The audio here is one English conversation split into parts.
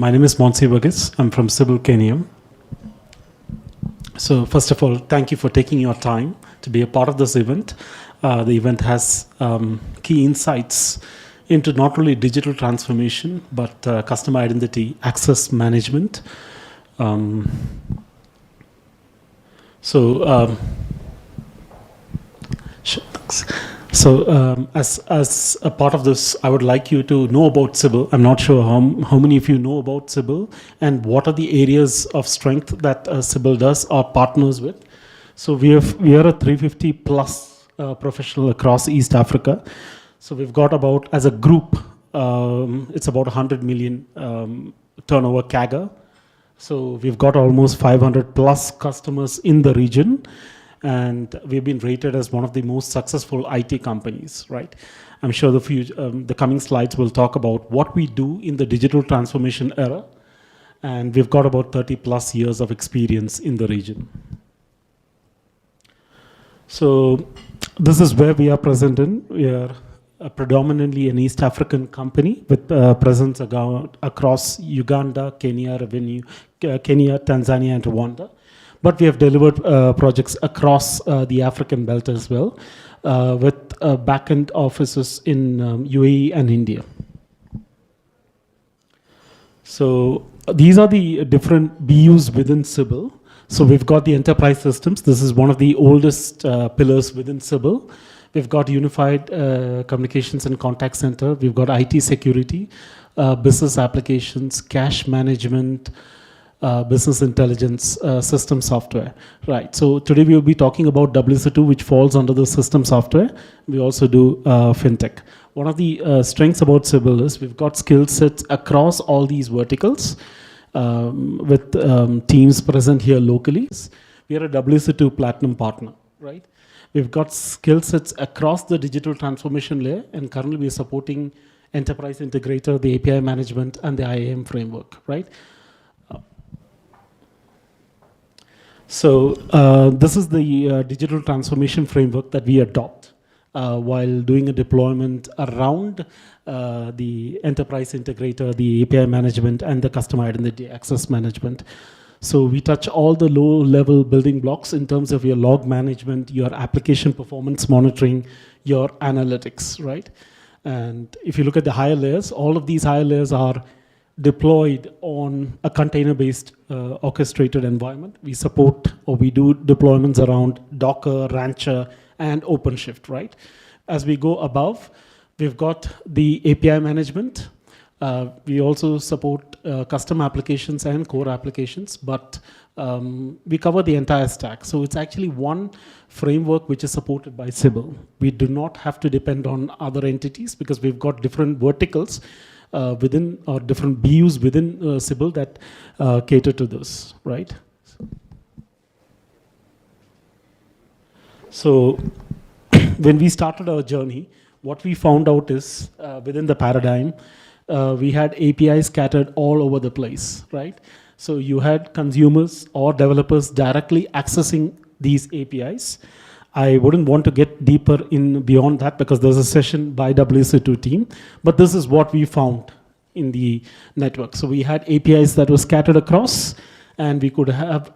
My name is Moncy Varghese. I'm from SYBYL, Kenya. So first of all, thank you for taking your time to be a part of this event. The event has key insights into not only digital transformation, but customer identity, access management. As a part of this, I would like you to know about SYBYL. I'm not sure how many of you know about SYBYL and what are the areas of strength that SYBYL does or partners with. So we are a 350 plus professional across East Africa. So we've got about, as a group, it's about 100 million turnover CAGR. So we've got almost 500 plus customers in the region. And we've been rated as one of the most successful IT companies, right? I'm sure the coming slides will talk about what we do in the digital transformation era. And we've got about 30 plus years of experience in the region. So this is where we are present in. We are predominantly an East African company with presence across Uganda, Kenya, Tanzania, and Rwanda. But we have delivered projects across the African belt as well, with back-end offices in UAE and India. So these are the different BUs within SYBYL. So we've got the enterprise systems. This is one of the oldest pillars within SYBYL. We've got unified communications and contact center. We've got IT security, business applications, cash management, business intelligence, system software. Right, so today we'll be talking about WC2, which falls under the system software. We also do fintech. One of the strengths about SYBYL is we've got skill sets across all these verticals with teams present here locally. We are a WC2 Platinum partner, right? We've got skill sets across the digital transformation layer, and currently we're supporting Enterprise Integrator, the API management, and the IAM framework, right? So this is the digital transformation framework that we adopt while doing a deployment around the Enterprise Integrator, the API management, and the customer identity access management. So we touch all the low-level building blocks in terms of your log management, your application performance monitoring, your analytics, right? And if you look at the higher layers, all of these higher layers are deployed on a container-based orchestrated environment. We support, or we do deployments around Docker, Rancher, and OpenShift, right? As we go above, we've got the API management. We also support custom applications and core applications, but we cover the entire stack. So it's actually one framework which is supported by SYBYL. We do not have to depend on other entities because we've got different verticals within, or different BUs within SYBYL that cater to this, right? So when we started our journey, what we found out is within the paradigm, we had APIs scattered all over the place, right? So you had consumers or developers directly accessing these APIs. I wouldn't want to get deeper in beyond that because there's a session by WC2 team, but this is what we found in the network. So we had APIs that were scattered across, and we could have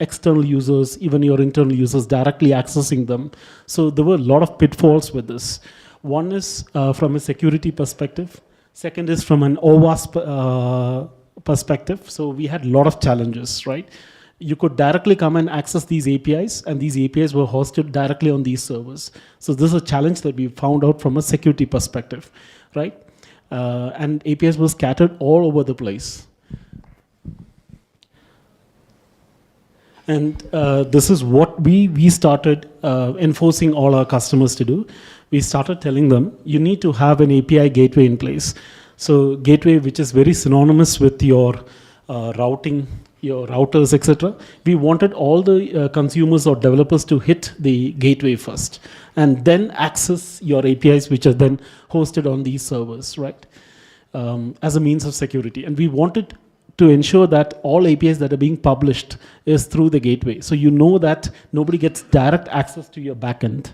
external users, even your internal users, directly accessing them. So there were a lot of pitfalls with this. One is from a security perspective. Second is from an OWASP perspective. So we had a lot of challenges, right? You could directly come and access these APIs, and these APIs were hosted directly on these servers. So this is a challenge that we found out from a security perspective, right? And APIs were scattered all over the place. And this is what we started enforcing all our customers to do. We started telling them, you need to have an API gateway in place. So gateway, which is very synonymous with your routing, your routers, etc. We wanted all the consumers or developers to hit the gateway first, and then access your APIs, which are then hosted on these servers, right? As a means of security. And we wanted to ensure that all APIs that are being published is through the gateway. So you know that nobody gets direct access to your backend.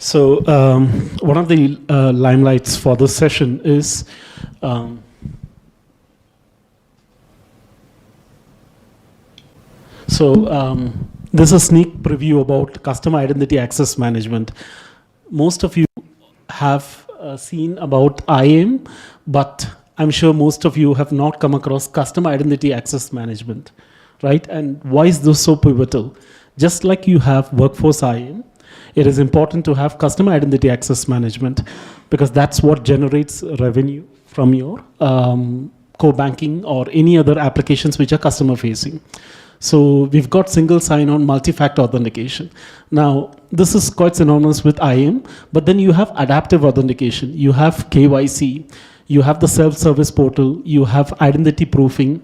So one of the limelights for this session is this is a sneak preview about customer identity access management. Most of you have seen about IAM, but I'm sure most of you have not come across customer identity access management, right? And why is this so pivotal? Just like you have workforce IAM, it is important to have customer identity access management because that's what generates revenue from your core banking or any other applications which are customer facing. So we've got single sign-on multi-factor authentication. Now, this is quite synonymous with IAM, but then you have adaptive authentication. You have KYC, you have the self-service portal, you have identity proofing,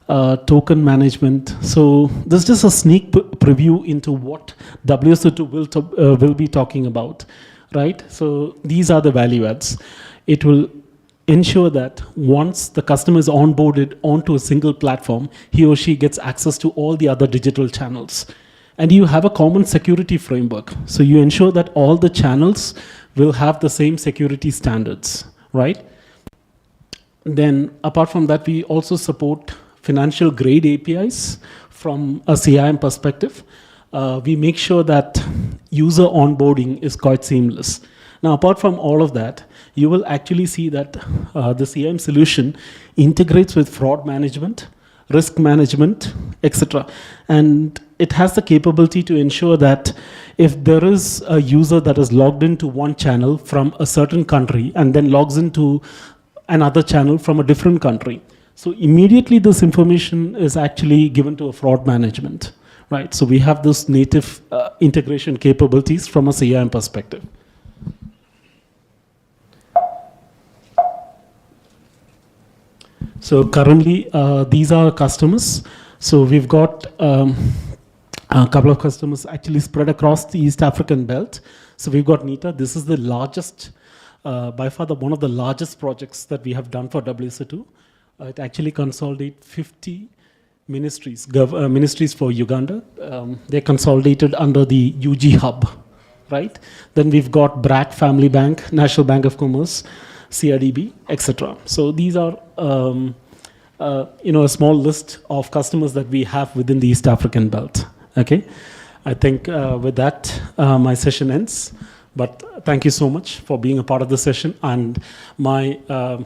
token management. So this is just a sneak preview into what WSO2 will be talking about, right? So these are the value adds. It will ensure that once the customer is onboarded onto a single platform, he or she gets access to all the other digital channels. And you have a common security framework. So you ensure that all the channels will have the same security standards, right? Then apart from that, we also support financial grade APIs from a CIAM perspective. We make sure that user onboarding is quite seamless. Now, apart from all of that, you will actually see that the CIAM solution integrates with fraud management, risk management, etc. And it has the capability to ensure that if there is a user that is logged into one channel from a certain country and then logs into another channel from a different country, so immediately this information is actually given to a fraud management, right? So we have this native integration capabilities from a CIAM perspective. So currently, these are customers. So we've got a couple of customers actually spread across the East African belt. So we've got NITA. This is the largest, by far one of the largest projects that we have done for WSO2. It actually consolidates 50 ministries, ministries for Uganda. They're consolidated under the UG hub, right? Then we've got BRAC Family Bank, National Bank of Commerce, CIDB, etc. So these are a small list of customers that we have within the East African belt. Okay, I think with that my session ends. But thank you so much for being a part of the session. And my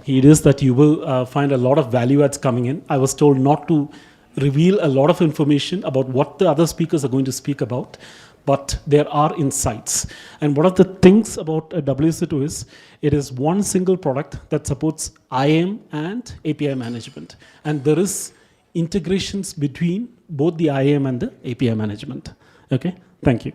heed is that you will find a lot of value adds coming in. I was told not to reveal a lot of information about what the other speakers are going to speak about, but there are insights. And one of the things about WSO2 is it is one single product that supports IAM and API management. And there is integrations between both the IAM and the API management. Okay, thank you.